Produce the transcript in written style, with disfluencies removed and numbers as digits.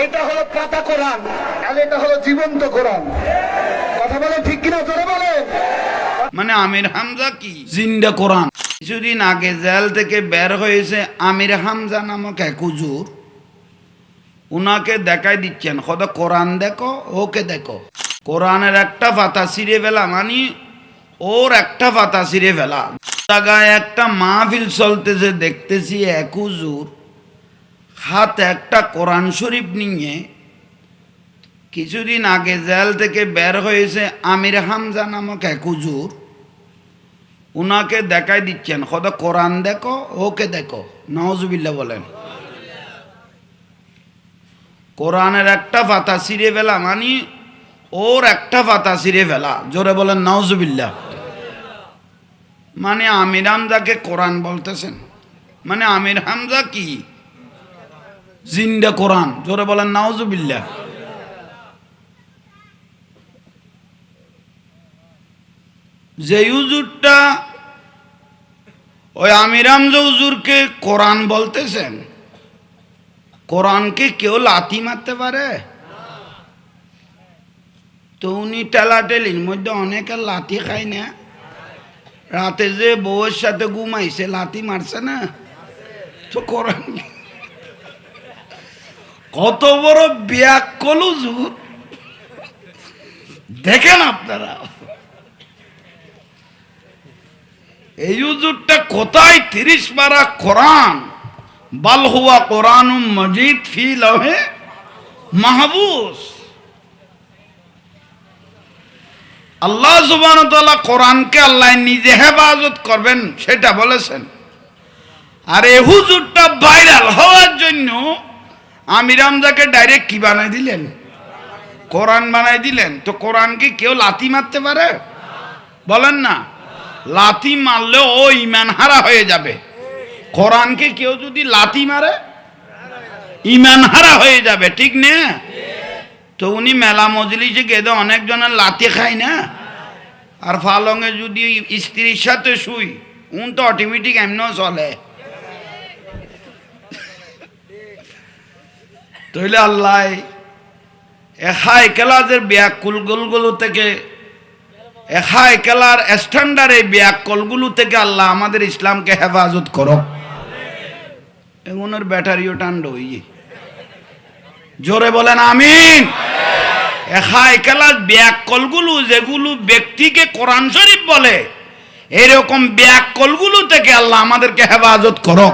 এটা হলো পাতা কোরআন আর এটা হলো জীবন্ত কোরআন। কথা বলে ঠিক কিনা জোরে বলে। মানে আমির হামজা কি জিন্দা কোরআন। কিছুদিন আগে জেল থেকে বের হয়েছে আমির হামজা নামক এক হুজুর, উনাকে দেখাই দিচ্ছেন খোদা কোরআন দেখো, ওকে দেখো। কোরআনের একটা পাতা ছিঁড়ে ফেলা মানে ওর একটা পাতা ছিঁড়ে ফেলা। জায়গায় একটা মাহফিল চলতেছে, দেখতেছি এক হুজুর হাতে একটা কোরআন শরীফ নিয়ে, কিছুদিন আগে জেল থেকে বের হয়েছে আমির হামজা নামক এক হুজুর, উনাকে দেখাই দিচ্ছেন খোদা কোরআন দেখো, ওকে দেখো। নাউজুবিল্লাহ বলেন। কোরআনের একটা পাতা ছিঁড়ে ফেলা মানে ওর একটা পাতা ছিঁড়ে ফেলা। জোরে বলেন নাউজুবিল্লাহ। মানে আমির হামজাকে কোরআন বলতেছেন, মানে আমির হামজা কি জিন্দা কোরআন। জোরে বলেন নাউজুবিল্লাহ। যে হুজুরটা ওই আমির হামজা হুজুরকে কোরআন বলতেছেন, কোরআনকে কেউ লাথি মারতে পারে? তো উনি টেলাটেলির মধ্যে অনেকে লাথি খায় না। রাতে যে বউয়ের সাথে ঘুমাইছে লাথি মারছে না? তো কোরআন কত বড় ব্যাককল হুজুর দেখেন আপনারা। এই হুজুরটা কোথায় 30 পারা কোরআন, বাল হুয়া কোরআনুম মজিদ ফি লৌহে মাহফুজ। আল্লাহ সুবহানাহু ওয়া তাআলা কোরআনকে আল্লাহ নিজে হেফাজত করবেন সেটা বলেছেন। আর এই হুজুরটা ভাইরাল হওয়ার জন্য আমির হামজাকে ডাইরেক্ট কি বানাই দিলেন? কোরআন বানাই দিলেন। তো কোরআনকে কেউ লাথি মারতে পারে? বলেন না। লাথি মারলে ও ঈমান হারা হয়ে যাবে। কোরআনকে কেউ যদি লাথি মারে ঈমান হারা হয়ে যাবে, ঠিক না? তো উনি মেলা মজলিসে গেদে অনেকজনের লাথি খায় না। আর ফালঙে যদি স্ত্রীর সাথে শুই উন তো অটোমেটিক এমনও চলে। তাইলে আল্লাহ এখাই কেলাদের ব্যাকুলগুলো থেকে, এখাই কেলার স্ট্যান্ডার্ড এই ব্যাকলগুলো থেকে আল্লাহ আমাদের ইসলামকে হেফাজত করো। এগুলোর ব্যাটারিও টান্ড হইয়ে জোরে বলেন আমিন। এখাই কেলার ব্যাকলগুলো যেগুলো ব্যক্তিকে কোরআন শরীফ বলে, এরকম ব্যাকলগুলো থেকে আল্লাহ আমাদেরকে হেফাজত করো।